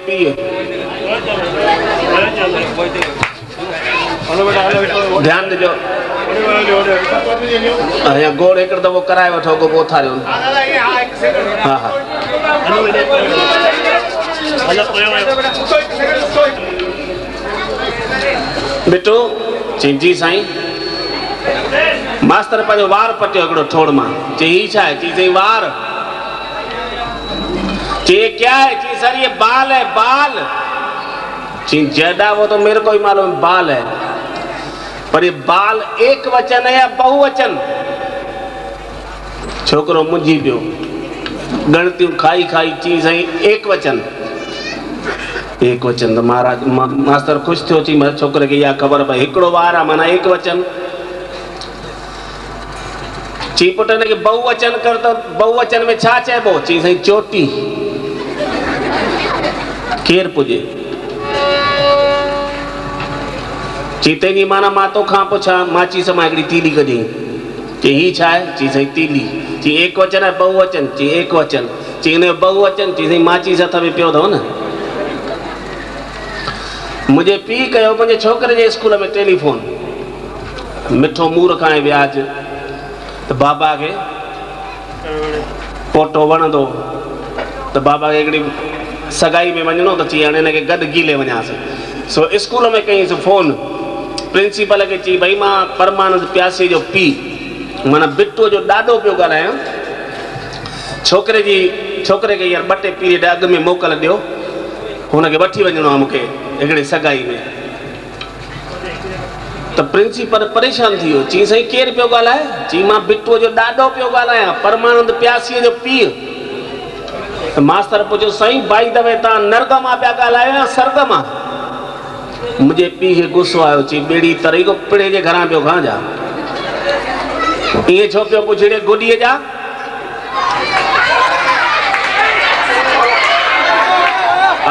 P ध्यान दीजो या गोड़ एक दफ़ो कराए वठो को पोइ थारियो हाँ हाँ बेटो जी साईं मास्टर पंहिंजो वार पटियो हिकिड़ो ठोड़ मां चई ही छा है चई साईं वार चई क्या है चई सर ये बाल है बाल चई जड़ा वो तो मेरे को ही मालूम बाल है पर ये बाल एक वचन है या बहुवचन छोकरो मुंझी पियो गणतियों खाई खाई चई साईं एक वचन तो महाराज मास्टर खुश थियो चई छोकरे के या खबर भाई हिकिड़ो वार आहे माना एक वचन चई पुट हिनखे बहुवचन कर तो बहुवचन में छा चइबो चई साईं चोटी केर पुजे चई तंहिंजी माना मां तोखां पुछां माचीस मां हिकिड़ी तीली कढी चई ही छा आहे चई साईं तीली चई एक वचन आहे बहुवचन चई एक वचन चई हिन जो बहुवचन चई साईं माचीस हथ में पियो अथव न मुझे पी कयो मुझे छोकरे जे स्कूल में टेलीफोन मिठो मूर खाए व्याज तो बाबा के पोटो वणंदो तो बाबा के हिकिड़ी सगाई में वञणो तो चई हाणे हिनखे गॾु गीले वञासीं सो स्कूल में कईंसि फोन प्रिंसिपल के चई भई मां परमानंद प्यासी जो पी माना बिट्टूअ जो ॾाढो पियो ॻाल्हायां छोकरे के यार 2 पीरियड अॻु में मोकल ॾियो हुनखे वठी वञिणो आहे मूंखे हिकिड़े सगाई में तो प्रिंसिपल परेशान थी वियो चई साईं केरु पियो ॻाल्हाए चई मां बिट्टूअ जो ॾाढो पियो ॻाल्हायां परमानंद प्यासीअ जो पीउ तो मास्टर पुछो साईं भाई दवे तव्हां नर्ग मां पिया ॻाल्हायो या सर्ग मां मुंहिंजे पीउ खे गुस्सो आयो चई ॿेड़ी तरी को पिणे जे घरां पियो खां जा ईअं छो पियो पुछड़े गुॾीअ जा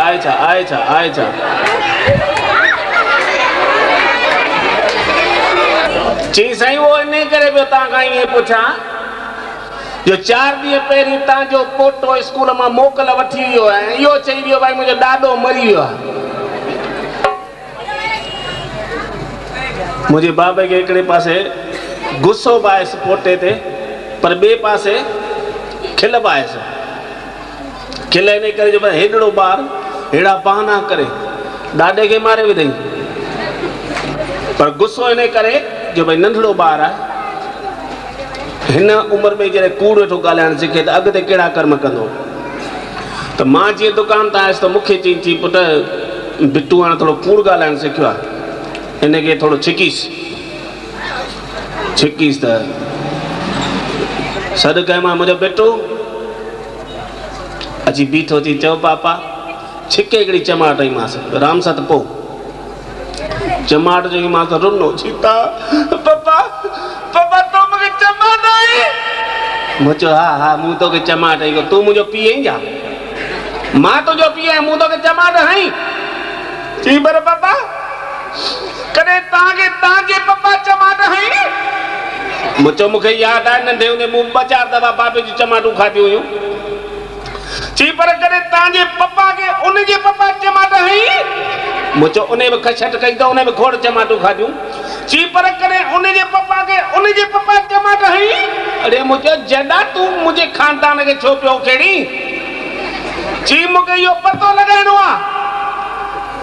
आए छा चई साईं वो इन करे पियो तव्हां खां ईअं पुछां जो 4 ॾींहं पहिरीं तव्हांजो पोटो स्कूल मां मोकल वठी वियो आहे इहो चई वियो भाई मुंहिंजो ॾाॾो मरी वियो आहे मुंहिंजे बाबे खे हिकिड़े पासे गुस्सो बि आयुसि पोटे ते पर ॿिए पासे खिल बि आयुसि खिल इन करे जो भाई हेॾड़ो ॿार हेड़ा बहाना करे ॾाॾे खे मारे विधई पर गुस्सो इन करे जो भाई नंढड़ो ॿार आहे हिन उम्र में जॾहिं कूड़ वेठो ॻाल्हाइण सिखे त अॻिते कहिड़ा कर्म कंदो त मां जीअं दुकान तां आयुसि त मूंखे चई पुट बिट्टू हाणे थोरो कूड़ ॻाल्हाइण सिखियो आहे हिनखे थोरो छिकीस त सॾु कयो मां मुंहिंजो बिट्टू अची बीठो थी चओ पापा छिके हिकिड़ी चमाट आई मांसि राम सां त पोइ चमाट जो की मां त रुनो चीता पापा तो मूंखे चमाट आई मूं चयो हा मूं तोखे चमाट आई तूं मुंहिंजो पीउ आहीं छा मां तुंहिंजो पीउ आहियां मूं तोखे चमाट हई चई पर पापा कॾहिं तव्हांजे पप्पा चमाट हई मूं चयो मूंखे यादि आहे नंढे हूंदे मूं 2-4 दफ़ा बाबे जी चमाटूं खाधियूं हुयूं चई पर कॾहिं तव्हांजे पप्पा खे उनजे पप्पा चमाट हई मूं चयो उन बि खछट कई त उन बि खोड़ चमाटूं खाधियूं चई पर कॾहिं उनजे पप्पा खे उनजे पप्पा चमाट हई अरे मूं चयो जॾा तूं मुंहिंजे खानदान खे छो पियो खेड़ी चई मूंखे इहो पतो लॻाइणो आहे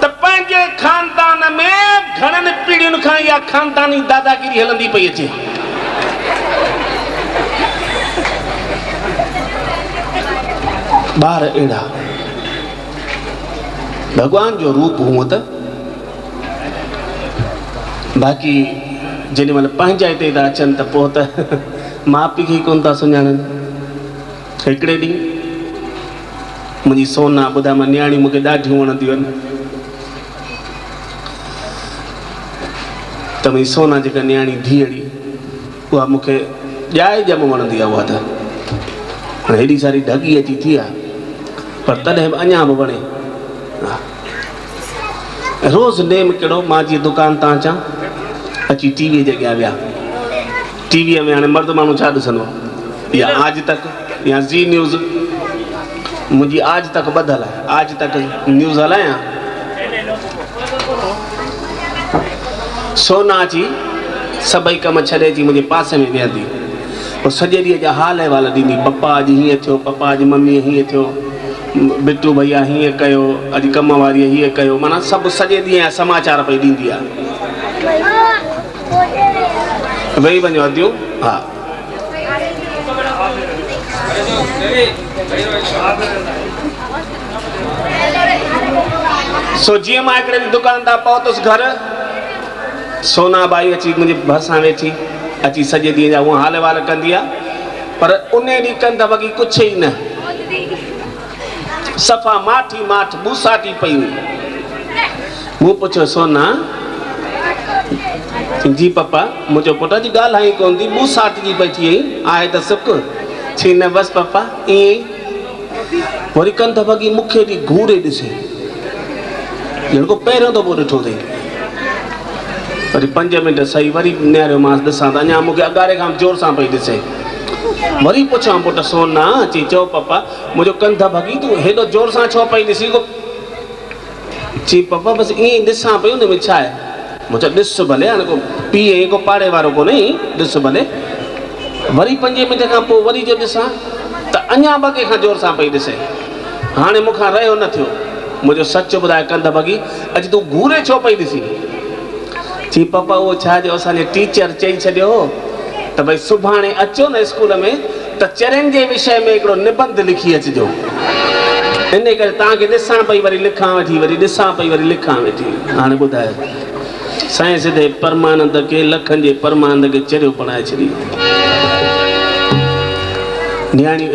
त पंहिंजे खानदान में घणनि पीढ़ियुनि खां इहा खानदानी दादागिरी हलंदी पई अचे ॿार अहिड़ा भगवान जो रूप हूअं त बाक़ी जेॾी महिल पंहिंजा हिते था अचनि त पोइ त माउ पीउ खे कोन था सुञाणनि हिकिड़े ॾींहुं मुंहिंजी सोना ॿुधाए मां नियाणी मूंखे ॾाढियूं वणंदियूं आहिनि त मुंहिंजी सोना जेका नियाणी धीअड़ी उहा मूंखे ॼाए ॼम वणंदी आहे उहा त हाणे हेॾी सारी ढगी अची थी आहे पर तॾहिं बि अञा बि वणे रोज़ नेम कहिड़ो मां जीअं दुकान तां अचां अची टीवीअ जे अॻियां विया टीवीअ में हाणे मर्द माण्हू छा ॾिसंदो या आज तक या ज़ी न्यूज़ मुझे आज तक बदल है, आज तक न्यूज़ हलाया सोना अची सभई कम छॾे अची मुझे पासे में वेहंदी और सॼे ॾींहं जा हाल अहिवाल ॾींदी। पप्पा अॼु हीअं थियो, पप्पा अॼु मम्मी हीअं थियो, बिट्टू भैया हीअं कयो, अॼु कम वारीअ हीअं कयो, माना सभु सॼे ॾींहं जा समाचार पई ॾींदी आहे। वेही वञो अदियूं। हा सो जीअं मां हिकिड़े ॾींहुं दुकान तां पहुतुसि घर, सोना बाई अची मुंहिंजे भरिसां वेठी अची सॼे ॾींहं जा उहा हाल अहिवाल कंदी आहे, पर उन ॾींहुं कंद वॻी कुझु ई न, सफ़ा माठी माठ बूसाटी पई हुई। मूं पुछियो सोना जी पप्पा, मुंहिंजो पुट जी ॻाल्हि कोन थी, बूसाट जी पई थी आहे त सुख छी न बसि पप्पा ईअं ई। वरी कंद वॻी मूंखे ॾी घूरे ॾिसे ॼण को पहिरियों दफ़ो ॾिठो अथई। वरी 5 मिंट सही वरी निहारियो मां ॾिसां त अञा मूंखे अगारे खां जोर सां पई ॾिसे। वरी पुछां पुट सोना चई चओ पप्पा मुंहिंजो कंध भॻी तूं हेॾो जोर सां छो पई ॾिसी को? चई पप्पा बसि ईअं ई ॾिसां पई, हुन में छा आहे? मूं चयो ॾिस भले, हाणे को पीए को पाड़े वारो कोन्हे, ॾिस भले। वरी 5 मिंट खां पोइ वरी जो ॾिसां त अञा ॿगे खां जोर सां पई ॾिसे। हाणे मूंखां रहियो न थियो। मुंहिंजो सच ॿुधाए कंध भॻी, अॼु तूं घूरे छो पई ॾिसी? चई पप्पा उहो छा जो असांजे टीचर चई छॾियो त भई सुभाणे अचो न स्कूल में त चरनि जे विषय में हिकिड़ो निबंध लिखी अचिजो। इन करे तव्हांखे ॾिसां पई वरी लिखां वेठी, वरी ॾिसां पई वरी लिखां वेठी। हाणे ॿुधायो साईं सिधे परमानंद खे, लखनि जे परमानंद खे चरियो पढ़ाए छॾी। न्याणी